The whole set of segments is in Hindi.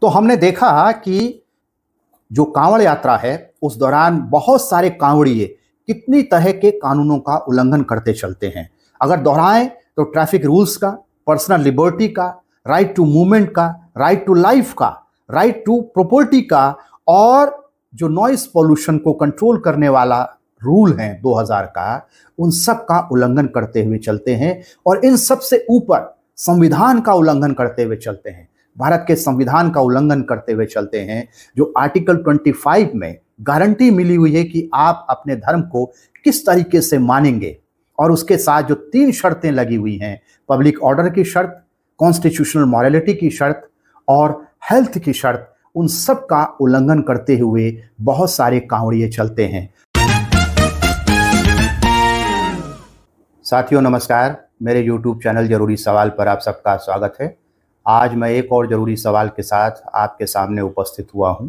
तो हमने देखा कि जो कांवड़ यात्रा है उस दौरान बहुत सारे कांवड़िए कितनी तरह के कानूनों का उल्लंघन करते चलते हैं। अगर दोहराएं तो ट्रैफिक रूल्स का, पर्सनल लिबर्टी का, राइट टू मूवमेंट का, राइट टू लाइफ का, राइट टू प्रॉपर्टी का, और जो नॉइस पोल्यूशन को कंट्रोल करने वाला रूल है 2000 का, उन सब का उल्लंघन करते हुए चलते हैं। और इन सब से ऊपर संविधान का उल्लंघन करते हुए चलते हैं, भारत के संविधान का उल्लंघन करते हुए चलते हैं, जो आर्टिकल 25 में गारंटी मिली हुई है कि आप अपने धर्म को किस तरीके से मानेंगे। और उसके साथ जो 3 शर्तें लगी हुई हैं, पब्लिक ऑर्डर की शर्त, कॉन्स्टिट्यूशनल मॉरलिटी की शर्त और हेल्थ की शर्त, उन सब का उल्लंघन करते हुए बहुत सारे कांवड़िए चलते हैं। साथियों नमस्कार, मेरे YouTube चैनल जरूरी सवाल पर आप सबका स्वागत है। आज मैं एक और ज़रूरी सवाल के साथ आपके सामने उपस्थित हुआ हूं।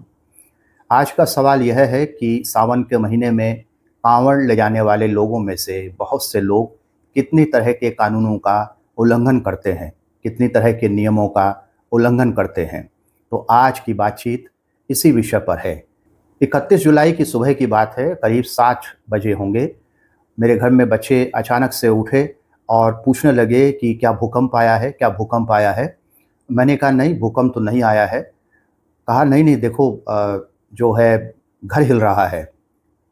आज का सवाल यह है कि सावन के महीने में कांवड़ ले जाने वाले लोगों में से बहुत से लोग कितनी तरह के कानूनों का उल्लंघन करते हैं, कितनी तरह के नियमों का उल्लंघन करते हैं। तो आज की बातचीत इसी विषय पर है। 31 जुलाई की सुबह की बात है, करीब 7 बजे होंगे। मेरे घर में बच्चे अचानक से उठे और पूछने लगे कि क्या भूकंप आया है, क्या भूकंप आया है। मैंने कहा नहीं, भूकंप तो नहीं आया है। कहा नहीं नहीं देखो, जो है घर हिल रहा है।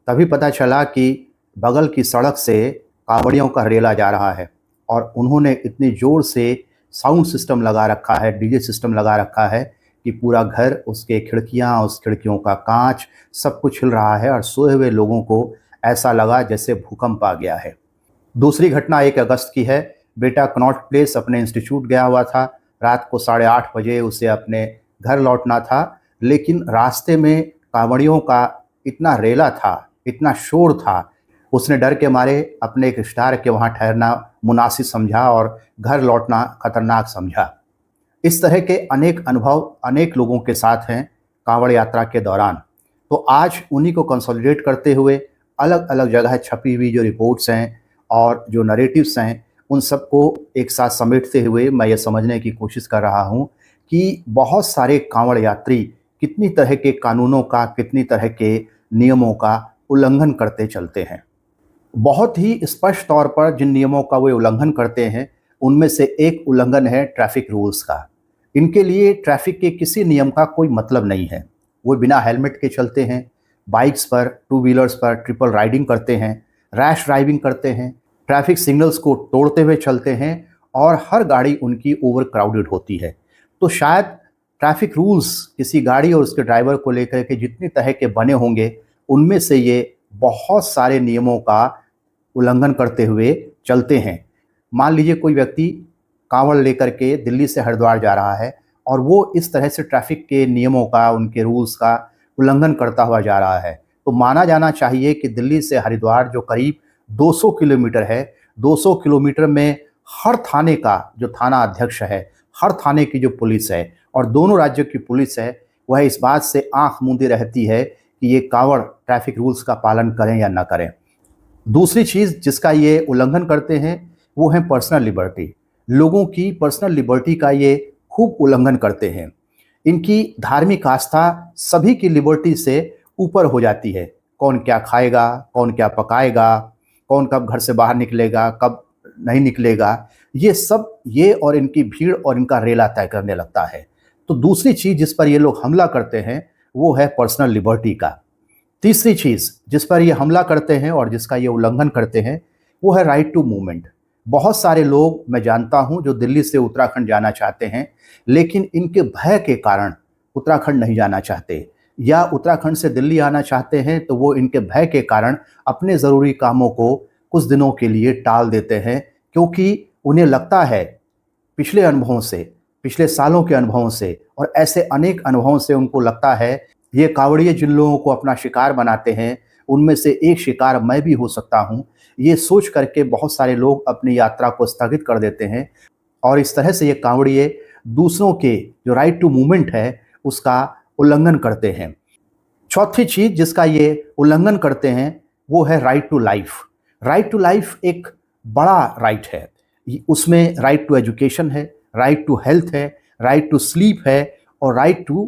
तभी पता चला कि बगल की सड़क से कांवड़ियों का रेला जा रहा है और उन्होंने इतनी ज़ोर से साउंड सिस्टम लगा रखा है, डीजे सिस्टम लगा रखा है कि पूरा घर, उसके खिड़कियां, उस खिड़कियों का कांच, सब कुछ हिल रहा है और सोए हुए लोगों को ऐसा लगा जैसे भूकंप आ गया है। दूसरी घटना 1 अगस्त की है। बेटा कनॉट प्लेस अपने इंस्टीट्यूट गया हुआ था। रात को 8:30 बजे उसे अपने घर लौटना था, लेकिन रास्ते में कांवड़ियों का इतना रेला था, इतना शोर था, उसने डर के मारे अपने एक रिश्तेदार के वहाँ ठहरना मुनासिब समझा और घर लौटना खतरनाक समझा। इस तरह के अनेक अनुभव अनेक लोगों के साथ हैं कांवड़ यात्रा के दौरान। तो आज उन्हीं को कंसोलिडेट करते हुए अलग अलग जगह छपी हुई जो रिपोर्ट्स हैं और जो नरेटिव्स हैं, उन सबको एक साथ समेटते हुए मैं ये समझने की कोशिश कर रहा हूँ कि बहुत सारे कांवड़ यात्री कितनी तरह के कानूनों का, कितनी तरह के नियमों का उल्लंघन करते चलते हैं। बहुत ही स्पष्ट तौर पर जिन नियमों का वे उल्लंघन करते हैं, उनमें से एक उल्लंघन है ट्रैफिक रूल्स का। इनके लिए ट्रैफिक के किसी नियम का कोई मतलब नहीं है। वो बिना हेलमेट के चलते हैं, बाइक्स पर, 2 व्हीलर्स पर ट्रिपल राइडिंग करते हैं, रैश ड्राइविंग करते हैं, ट्रैफिक सिग्नल्स को तोड़ते हुए चलते हैं और हर गाड़ी उनकी ओवर क्राउडेड होती है। तो शायद ट्रैफिक रूल्स किसी गाड़ी और उसके ड्राइवर को लेकर के जितनी तरह के बने होंगे, उनमें से ये बहुत सारे नियमों का उल्लंघन करते हुए चलते हैं। मान लीजिए कोई व्यक्ति कांवड़ लेकर के दिल्ली से हरिद्वार जा रहा है और वो इस तरह से ट्रैफिक के नियमों का, उनके रूल्स का उल्लंघन करता हुआ जा रहा है, तो माना जाना चाहिए कि दिल्ली से हरिद्वार जो करीब 200 किलोमीटर है, 200 किलोमीटर में हर थाने का जो थाना अध्यक्ष है, हर थाने की जो पुलिस है और दोनों राज्यों की पुलिस है, वह इस बात से आंख मूंदी रहती है कि ये कांवड़ ट्रैफिक रूल्स का पालन करें या ना करें। दूसरी चीज़ जिसका ये उल्लंघन करते हैं वो है पर्सनल लिबर्टी। लोगों की पर्सनल लिबर्टी का ये खूब उल्लंघन करते हैं। इनकी धार्मिक आस्था सभी की लिबर्टी से ऊपर हो जाती है। कौन क्या खाएगा, कौन क्या पकाएगा, कौन कब घर से बाहर निकलेगा, कब नहीं निकलेगा, ये सब ये और इनकी भीड़ और इनका रेला तय करने लगता है। तो दूसरी चीज़ जिस पर ये लोग हमला करते हैं वो है पर्सनल लिबर्टी का। तीसरी चीज़ जिस पर ये हमला करते हैं और जिसका ये उल्लंघन करते हैं वो है राइट टू मूवमेंट। बहुत सारे लोग मैं जानता हूं जो दिल्ली से उत्तराखंड जाना चाहते हैं, लेकिन इनके भय के कारण उत्तराखंड नहीं जाना चाहते, या उत्तराखंड से दिल्ली आना चाहते हैं तो वो इनके भय के कारण अपने ज़रूरी कामों को कुछ दिनों के लिए टाल देते हैं, क्योंकि उन्हें लगता है पिछले अनुभवों से, पिछले सालों के अनुभवों से और ऐसे अनेक अनुभवों से उनको लगता है ये कांवड़िए जिन लोगों को अपना शिकार बनाते हैं, उनमें से एक शिकार मैं भी हो सकता हूँ। ये सोच करके बहुत सारे लोग अपनी यात्रा को स्थगित कर देते हैं और इस तरह से ये कांवड़िए दूसरों के जो राइट टू मूवमेंट है उसका उल्लंघन करते हैं। चौथी चीज़ जिसका ये उल्लंघन करते हैं वो है right to life. Right to life एक बड़ा राइट है। उसमें राइट टू एजुकेशन है, राइट टू हेल्थ है, राइट टू स्लीप है और राइट टू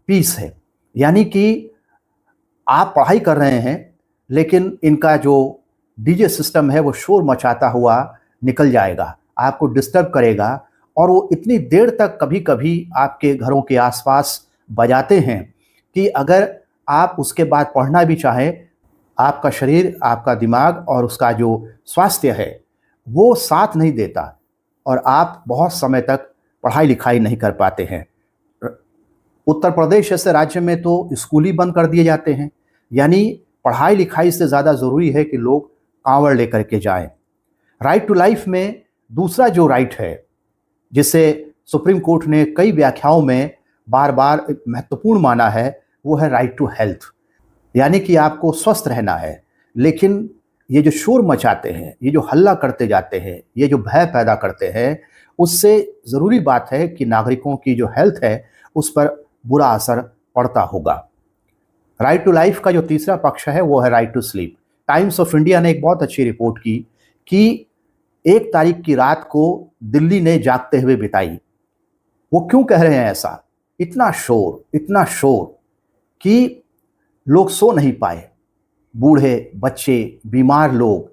पीस है। यानी कि आप पढ़ाई कर रहे हैं लेकिन इनका जो डीजे सिस्टम है वो शोर मचाता हुआ निकल जाएगा, आपको डिस्टर्ब करेगा और वो इतनी देर तक कभी कभी आपके घरों के आसपास बजाते हैं कि अगर आप उसके बाद पढ़ना भी चाहें, आपका शरीर, आपका दिमाग और उसका जो स्वास्थ्य है वो साथ नहीं देता और आप बहुत समय तक पढ़ाई लिखाई नहीं कर पाते हैं। उत्तर प्रदेश जैसे राज्य में तो स्कूल ही बंद कर दिए जाते हैं। यानी पढ़ाई लिखाई से ज़्यादा ज़रूरी है कि लोग कांवड़ लेकर के जाएं। राइट टू लाइफ में दूसरा जो राइट है, जिसे सुप्रीम कोर्ट ने कई व्याख्याओं में बार बार महत्वपूर्ण माना है, वो है राइट टू हेल्थ। यानी कि आपको स्वस्थ रहना है, लेकिन ये जो शोर मचाते हैं, ये जो हल्ला करते जाते हैं, ये जो भय पैदा करते हैं, उससे ज़रूरी बात है कि नागरिकों की जो हेल्थ है उस पर बुरा असर पड़ता होगा। राइट टू लाइफ का जो तीसरा पक्ष है वो है right to sleep. Times of India ने एक बहुत अच्छी रिपोर्ट की कि 1 तारीख की रात को दिल्ली ने जागते हुए बिताई। वो क्यों कह रहे हैं ऐसा? इतना शोर कि लोग सो नहीं पाए, बूढ़े, बच्चे, बीमार लोग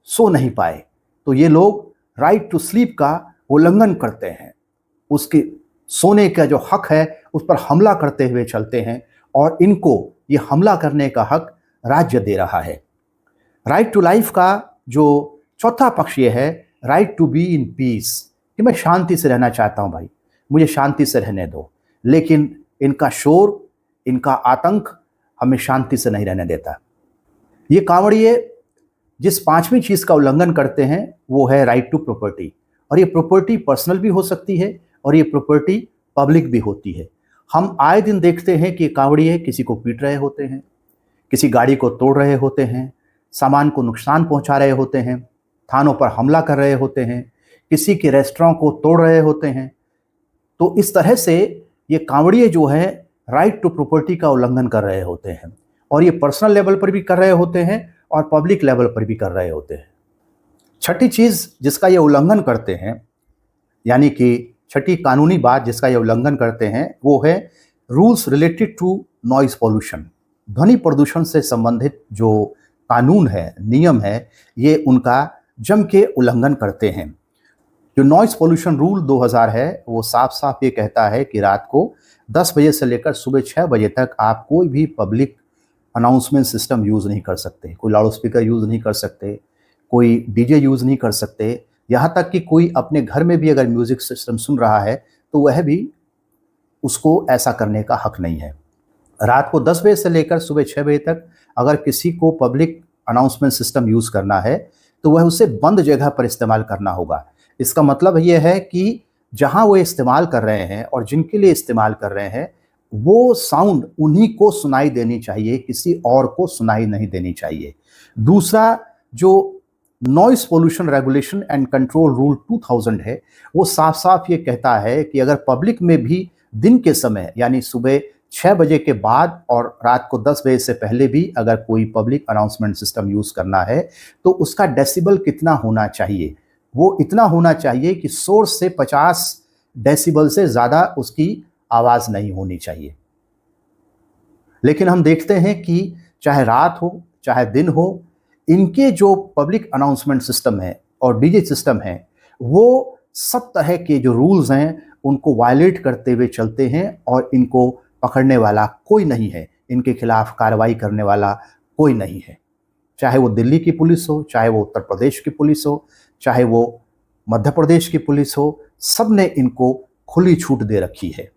सो नहीं पाए। तो ये लोग राइट टू स्लीप का उल्लंघन करते हैं, उसके सोने का जो हक है उस पर हमला करते हुए चलते हैं और इनको ये हमला करने का हक राज्य दे रहा है। राइट टू लाइफ का जो चौथा पक्ष ये है right to be in peace, कि मैं शांति से रहना चाहता हूँ भाई, मुझे शांति से रहने दो। लेकिन इनका शोर, इनका आतंक हमें शांति से नहीं रहने देता। ये कांवड़िए जिस 5वीं चीज़ का उल्लंघन करते हैं वो है राइट टू प्रॉपर्टी। और ये प्रॉपर्टी पर्सनल भी हो सकती है और ये प्रॉपर्टी पब्लिक भी होती है। हम आए दिन देखते हैं कि कांवड़िए किसी को पीट रहे होते हैं, किसी गाड़ी को तोड़ रहे होते हैं, सामान को नुकसान पहुंचा रहे होते हैं, थानों पर हमला कर रहे होते हैं, किसी के रेस्टोरेंट को तोड़ रहे होते हैं। तो इस तरह से ये कांवड़िए जो है राइट टू प्रॉपर्टी का उल्लंघन कर रहे होते हैं और ये पर्सनल लेवल पर भी कर रहे होते हैं और पब्लिक लेवल पर भी कर रहे होते हैं। छठी चीज़ जिसका ये उल्लंघन करते हैं, यानी कि छठी कानूनी बात जिसका ये उल्लंघन करते हैं, वो है rules related to noise pollution. ध्वनि प्रदूषण से संबंधित जो कानून है, नियम है, ये उनका जम के उल्लंघन करते हैं। जो नॉइज पॉल्यूशन रूल 2000 है वो साफ साफ ये कहता है कि रात को 10 बजे से लेकर सुबह 6 बजे तक आप कोई भी पब्लिक अनाउंसमेंट सिस्टम यूज़ नहीं कर सकते, कोई लाउड स्पीकर यूज़ नहीं कर सकते, कोई डीजे यूज़ नहीं कर सकते। यहाँ तक कि कोई अपने घर में भी अगर म्यूज़िक सिस्टम सुन रहा है तो वह भी, उसको ऐसा करने का हक नहीं है। रात को 10 बजे से लेकर सुबह 6 बजे तक अगर किसी को पब्लिक अनाउंसमेंट सिस्टम यूज़ करना है तो वह उसे बंद जगह पर इस्तेमाल करना होगा। इसका मतलब ये है कि जहाँ वो इस्तेमाल कर रहे हैं और जिनके लिए इस्तेमाल कर रहे हैं वो साउंड उन्हीं को सुनाई देनी चाहिए, किसी और को सुनाई नहीं देनी चाहिए। दूसरा जो noise pollution regulation and control rule 2000 है वो साफ साफ ये कहता है कि अगर पब्लिक में भी दिन के समय यानी सुबह 6 बजे के बाद और रात को 10 बजे से पहले भी अगर कोई पब्लिक अनाउंसमेंट सिस्टम यूज़ करना है तो उसका डेसिबल कितना होना चाहिए? वो इतना होना चाहिए कि सोर्स से 50 डेसिबल से ज़्यादा उसकी आवाज़ नहीं होनी चाहिए। लेकिन हम देखते हैं कि चाहे रात हो चाहे दिन हो, इनके जो पब्लिक अनाउंसमेंट सिस्टम है और डीजे सिस्टम है वो सब तरह के जो रूल्स हैं उनको वायलेट करते हुए चलते हैं और इनको पकड़ने वाला कोई नहीं है, इनके खिलाफ कार्रवाई करने वाला कोई नहीं है। चाहे वो दिल्ली की पुलिस हो, चाहे वो उत्तर प्रदेश की पुलिस हो, चाहे वो मध्य प्रदेश की पुलिस हो, सब ने इनको खुली छूट दे रखी है।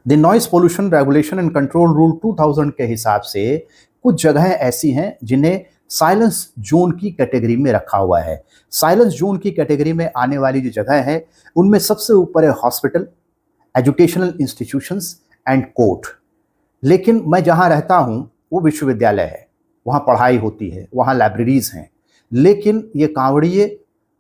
The noise pollution regulation and control rule 2000 के हिसाब से कुछ जगहें ऐसी हैं जिन्हें साइलेंस जोन की कैटेगरी में रखा हुआ है। साइलेंस जोन की कैटेगरी में आने वाली जो जगह है उनमें सबसे ऊपर है hospital, educational institutions and court. लेकिन मैं जहाँ रहता हूँ वो विश्वविद्यालय है, वहाँ पढ़ाई होती है, वहाँ लाइब्रेरीज हैं। लेकिन ये कांवड़िए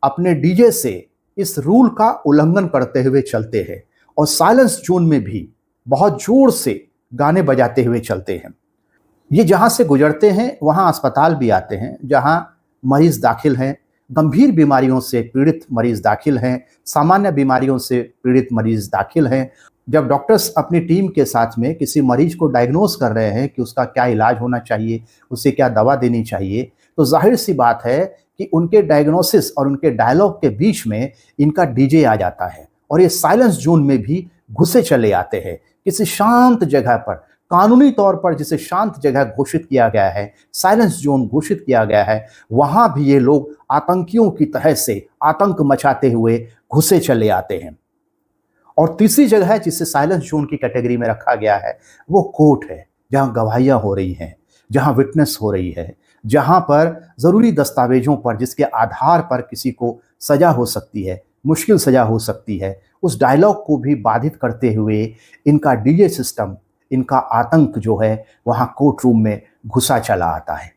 अपने डीजे से इस रूल का उल्लंघन करते हुए चलते हैं और साइलेंस जोन में भी बहुत जोर से गाने बजाते हुए चलते हैं। ये जहाँ से गुजरते हैं वहाँ अस्पताल भी आते हैं, जहाँ मरीज़ दाखिल हैं, गंभीर बीमारियों से पीड़ित मरीज़ दाखिल हैं, सामान्य बीमारियों से पीड़ित मरीज़ दाखिल हैं जब डॉक्टर्स अपनी टीम के साथ में किसी मरीज को डायग्नोस कर रहे हैं कि उसका क्या इलाज होना चाहिए, उसे क्या दवा देनी चाहिए, तो जाहिर सी बात है कि उनके डायग्नोसिस और उनके डायलॉग के बीच में इनका डीजे आ जाता है और ये साइलेंस जोन में भी घुसे चले आते हैं। किसी शांत जगह पर, कानूनी तौर पर जिसे शांत जगह घोषित किया गया है, साइलेंस जोन घोषित किया गया है, वहां भी ये लोग आतंकियों की तरह से आतंक मचाते हुए घुसे चले आते हैं। और तीसरी जगह है जिसे साइलेंस जोन की कैटेगरी में रखा गया है, वो कोर्ट है, जहां गवाहियां हो रही हैं, जहां विटनेस हो रही है, जहां पर जरूरी दस्तावेजों पर जिसके आधार पर किसी को सजा हो सकती है, मुश्किल सजा हो सकती है, उस डायलॉग को भी बाधित करते हुए इनका डीजे सिस्टम, इनका आतंक जो है वहां कोर्ट रूम में घुसा चला आता है।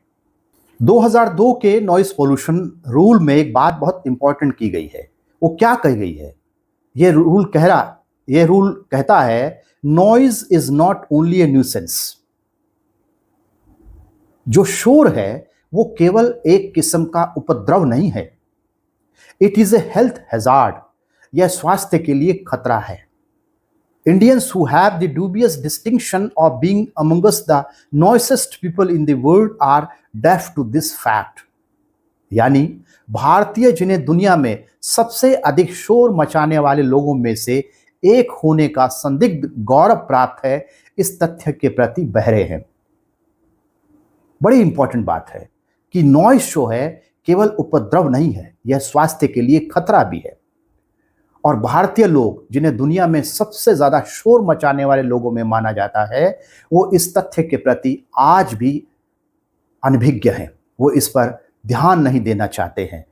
2002 के नॉइस पोल्यूशन रूल में एक बात बहुत इंपॉर्टेंट की गई है। वो क्या कही गई है? ये रूल कहता है, noise is not only A nuisance. जो शोर है वो केवल एक किस्म का उपद्रव नहीं है, it is a health hazard. यह स्वास्थ्य के लिए खतरा है। Indians who have the dubious distinction of being amongst the noisiest people in the world are deaf to this fact। यानी भारतीय जिन्हें दुनिया में सबसे अधिक शोर मचाने वाले लोगों में से एक होने का संदिग्ध गौरव प्राप्त है, इस तथ्य के प्रति बहरे हैं। बड़ी इंपॉर्टेंट बात है कि नॉइस जो है केवल उपद्रव नहीं है, यह स्वास्थ्य के लिए खतरा भी है। और भारतीय लोग जिन्हें दुनिया में सबसे ज्यादा शोर मचाने वाले लोगों में माना जाता है, वो इस तथ्य के प्रति आज भी अनभिज्ञ हैं, वो इस पर ध्यान नहीं देना चाहते हैं।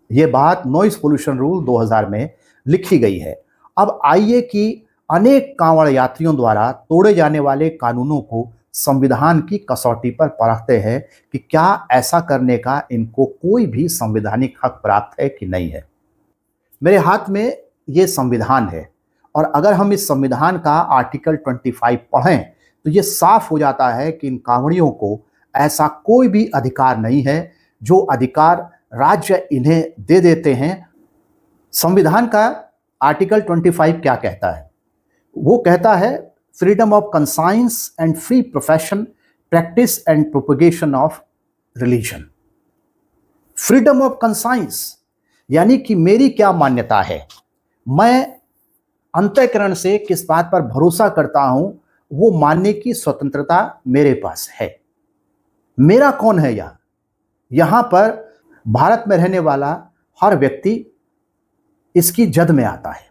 ये बात नॉइस पोल्यूशन रूल 2000 में लिखी गई है। अब आइए कि अनेक कांवड़ यात्रियों द्वारा तोड़े जाने वाले कानूनों को संविधान की कसौटी पर परखते हैं कि क्या ऐसा करने का इनको कोई भी संवैधानिक हक प्राप्त है कि नहीं है। मेरे हाथ में ये संविधान है और अगर हम इस संविधान का आर्टिकल 25 पढ़ें तो ये साफ हो जाता है कि इन कांवड़ियों को ऐसा कोई भी अधिकार नहीं है जो अधिकार राज्य इन्हें दे देते हैं। संविधान का आर्टिकल 25 क्या कहता है? वो कहता है, freedom of conscience and free profession, practice and propagation of religion. Freedom of conscience यानी कि मेरी क्या मान्यता है, मैं अंतःकरण से किस बात पर भरोसा करता हूं, वो मानने की स्वतंत्रता मेरे पास है। मेरा कौन है यहां पर भारत में रहने वाला हर व्यक्ति इसकी जद में आता है।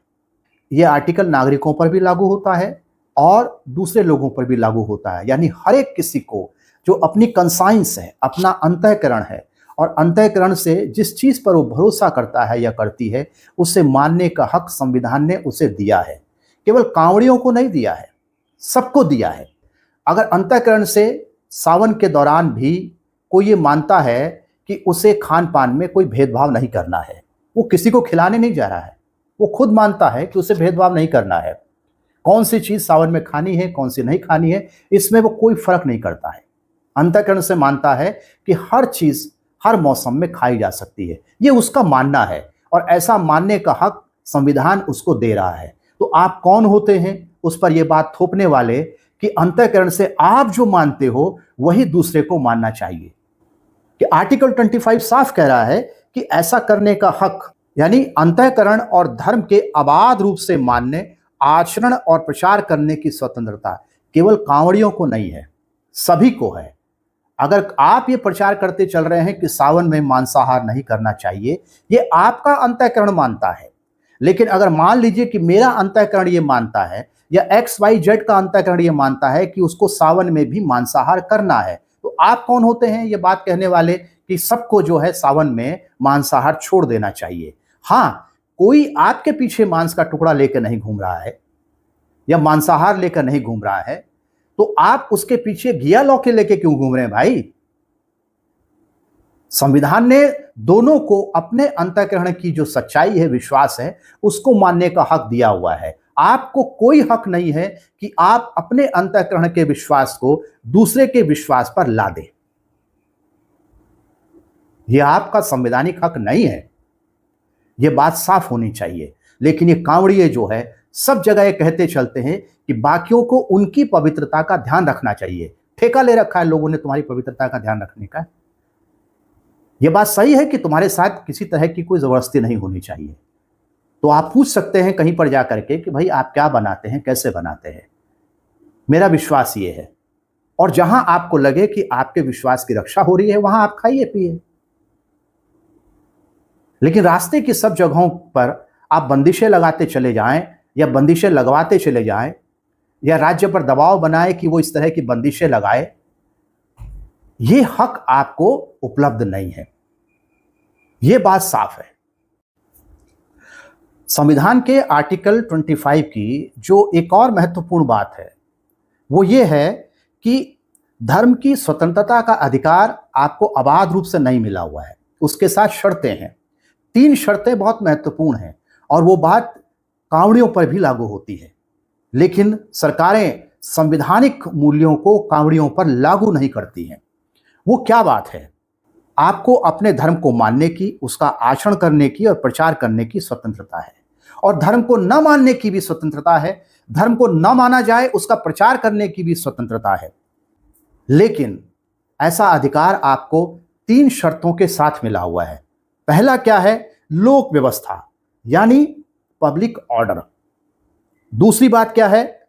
यह आर्टिकल नागरिकों पर भी लागू होता है और दूसरे लोगों पर भी लागू होता है। यानी हर एक किसी को जो अपनी कंसाइंस है, अपना अंतःकरण है और अंतःकरण से जिस चीज पर वो भरोसा करता है या करती है, उसे मानने का हक संविधान ने उसे दिया है। केवल कांवड़ियों को नहीं दिया है, सबको दिया है। अगर अंतःकरण से सावन के दौरान भी कोई ये मानता है कि उसे खान पान में कोई भेदभाव नहीं करना है, वो किसी को खिलाने नहीं जा रहा है, वो खुद मानता है कि उसे भेदभाव नहीं करना है, कौन सी चीज सावन में खानी है कौन सी नहीं खानी है, इसमें वो कोई फर्क नहीं करता है। अंतःकरण से मानता है कि हर चीज हर मौसम में खाई जा सकती है, ये उसका मानना है और ऐसा मानने का हक संविधान उसको दे रहा है। तो आप कौन होते हैं उस पर यह बात थोपने वाले कि अंतःकरण से आप जो मानते हो वही दूसरे को मानना चाहिए। कि आर्टिकल 25 साफ कह रहा है कि ऐसा करने का हक, यानी अंतःकरण और धर्म के अबाध रूप से मानने, आचरण और प्रचार करने की स्वतंत्रता केवल कांवड़ियों को नहीं है, सभी को है। अगर आप ये प्रचार करते चल रहे हैं कि सावन में मांसाहार नहीं करना चाहिए, ये आपका अंतःकरण मानता है। लेकिन अगर मान लीजिए कि मेरा अंतःकरण ये मानता है या XYZ का अंतःकरण ये मानता है कि उसको सावन में भी मांसाहार करना है, तो आप कौन होते हैं ये बात कहने वाले कि सबको जो है सावन में मांसाहार छोड़ देना चाहिए। हाँ, कोई आपके पीछे मांस का टुकड़ा लेकर नहीं घूम रहा है या मांसाहार लेकर नहीं घूम रहा है, तो आप उसके पीछे घिया लौकी लेके क्यों घूम रहे हैं भाई? संविधान ने दोनों को अपने अंतःकरण की जो सच्चाई है, विश्वास है, उसको मानने का हक दिया हुआ है। आपको कोई हक नहीं है कि आप अपने अंतःकरण के विश्वास को दूसरे के विश्वास पर ला दें। यह आपका संवैधानिक हक नहीं है, यह बात साफ होनी चाहिए। लेकिन ये कांवड़िए जो है सब जगह ये कहते चलते हैं कि बाकियों को उनकी पवित्रता का ध्यान रखना चाहिए। ठेका ले रखा है लोगों ने तुम्हारी पवित्रता का ध्यान रखने का। यह बात सही है कि तुम्हारे साथ किसी तरह की कोई जबरदस्ती नहीं होनी चाहिए। तो आप पूछ सकते हैं कहीं पर जाकर के कि भाई आप क्या बनाते हैं, कैसे बनाते हैं। मेरा विश्वास ये है, और जहां आपको लगे कि आपके विश्वास की रक्षा हो रही है वहां आप खाइए पिए। लेकिन रास्ते की सब जगहों पर आप बंदिशें लगाते चले जाएं या बंदिशें लगवाते चले जाएं या राज्य पर दबाव बनाए कि वो इस तरह की बंदिशें लगाए, ये हक आपको उपलब्ध नहीं है। ये बात साफ है। संविधान के आर्टिकल 25 की जो एक और महत्वपूर्ण बात है वो ये है कि धर्म की स्वतंत्रता का अधिकार आपको अबाध रूप से नहीं मिला हुआ है। उसके साथ शर्तें हैं। 3 शर्तें बहुत महत्वपूर्ण हैं और वो बात कांवड़ियों पर भी लागू होती है। लेकिन सरकारें संवैधानिक मूल्यों को कांवड़ियों पर लागू नहीं करती हैं। वो क्या बात है? आपको अपने धर्म को मानने की, उसका आचरण करने की और प्रचार करने की स्वतंत्रता है, और धर्म को न मानने की भी स्वतंत्रता है। धर्म को न माना जाए उसका प्रचार करने की भी स्वतंत्रता है। लेकिन ऐसा अधिकार आपको 3 शर्तों के साथ मिला हुआ है। पहला क्या है? लोक व्यवस्था यानी पब्लिक ऑर्डर। दूसरी बात क्या है?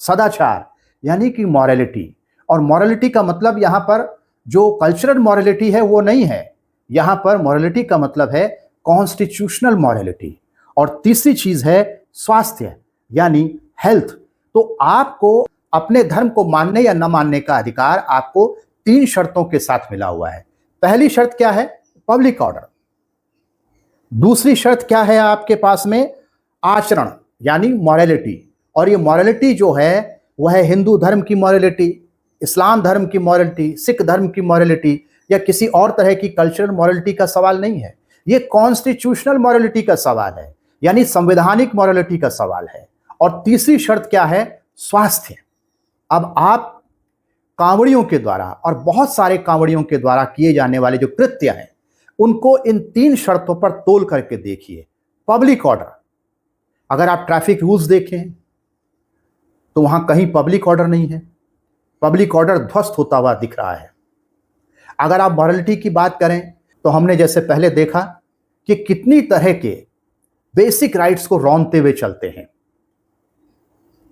सदाचार यानी कि मॉरलिटी। और मॉरलिटी का मतलब यहां पर जो कल्चरल मॉरलिटी है वो नहीं है। यहां पर मॉरलिटी का मतलब है कॉन्स्टिट्यूशनल मॉरलिटी। और तीसरी चीज है स्वास्थ्य यानी हेल्थ। तो आपको अपने धर्म को मानने या न मानने का अधिकार आपको 3 शर्तों के साथ मिला हुआ है। पहली शर्त क्या है? Public order. दूसरी शर्त क्या है आपके पास में? आचरण यानी मॉरलिटी। और ये मॉरलिटी जो है वह है हिंदू धर्म की मॉरलिटी, इस्लाम धर्म की मॉरलिटी, सिख धर्म की मॉरलिटी या किसी और तरह की कल्चरल मॉरलिटी का सवाल नहीं है। ये कॉन्स्टिट्यूशनल मॉरलिटी का सवाल है यानी संवैधानिक मॉरलिटी का सवाल है। और तीसरी शर्त क्या है? स्वास्थ्य। अब आप कांवड़ियों के द्वारा और बहुत सारे कांवड़ियों के द्वारा किए जाने वाले जो कृत्य हैं उनको इन 3 शर्तों पर तोल करके देखिए। पब्लिक ऑर्डर, अगर आप ट्रैफिक रूल्स देखें तो वहां कहीं पब्लिक ऑर्डर नहीं है। पब्लिक ऑर्डर ध्वस्त होता हुआ दिख रहा है। अगर आप मॉरलिटी की बात करें तो हमने जैसे पहले देखा कि कितनी तरह के बेसिक राइट्स को रौंदते हुए चलते हैं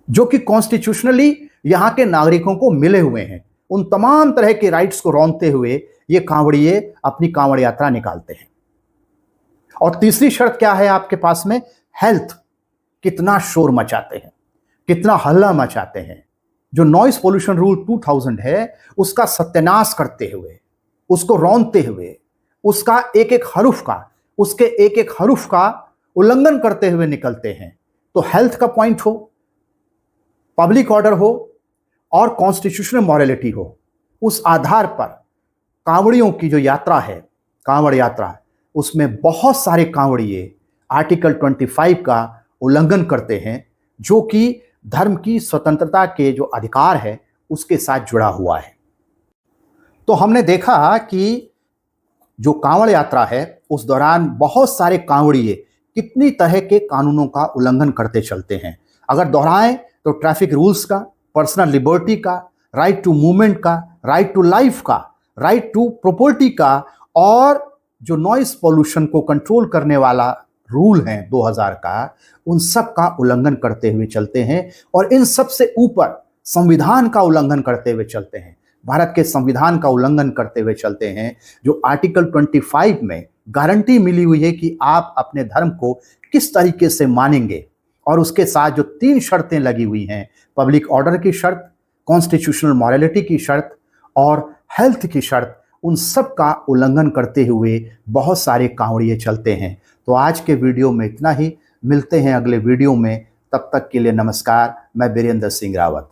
जो कि कॉन्स्टिट्यूशनली यहां के नागरिकों को मिले हुए हैं। उन तमाम तरह के राइट्स को रौंदते हुए ये कांवड़िए अपनी कांवड़ यात्रा निकालते हैं। और तीसरी शर्त क्या है आपके पास में? हेल्थ। कितना शोर मचाते हैं, कितना हल्ला मचाते हैं। जो नॉइस पोल्यूशन रूल 2000 है उसका सत्यानाश करते हुए, उसको रौंदते हुए, उसका एक एक हरूफ का उल्लंघन करते हुए निकलते हैं। तो हेल्थ का पॉइंट हो, पब्लिक ऑर्डर हो और कॉन्स्टिट्यूशनल मॉरलिटी हो, उस आधार पर कांवड़ियों की जो यात्रा है, कांवड़ यात्रा, उसमें बहुत सारे कांवड़िए आर्टिकल 25 का उल्लंघन करते हैं जो कि धर्म की स्वतंत्रता के जो अधिकार है उसके साथ जुड़ा हुआ है। तो हमने देखा कि जो कांवड़ यात्रा है उस दौरान बहुत सारे कांवड़िए कितनी तरह के कानूनों का उल्लंघन करते चलते हैं। अगर दोहराएं तो ट्रैफिक रूल्स का, पर्सनल लिबर्टी का, राइट टू मूवमेंट का, राइट टू लाइफ का, राइट टू प्रॉपर्टी का, और जो नॉइस पोल्यूशन को कंट्रोल करने वाला रूल है 2000 का, उन सब का उल्लंघन करते हुए चलते हैं। और इन सब से ऊपर संविधान का उल्लंघन करते हुए चलते हैं। भारत के संविधान का उल्लंघन करते हुए चलते हैं जो आर्टिकल 25 में गारंटी मिली हुई है कि आप अपने धर्म को किस तरीके से मानेंगे। और उसके साथ जो 3 शर्तें लगी हुई हैं, पब्लिक ऑर्डर की शर्त, कॉन्स्टिट्यूशनल मॉरलिटी की शर्त और हेल्थ की शर्त, उन सब का उल्लंघन करते हुए बहुत सारे कांवड़िए चलते हैं। तो आज के वीडियो में इतना ही। मिलते हैं अगले वीडियो में। तब तक के लिए नमस्कार। मैं बीरेंद्र सिंह रावत।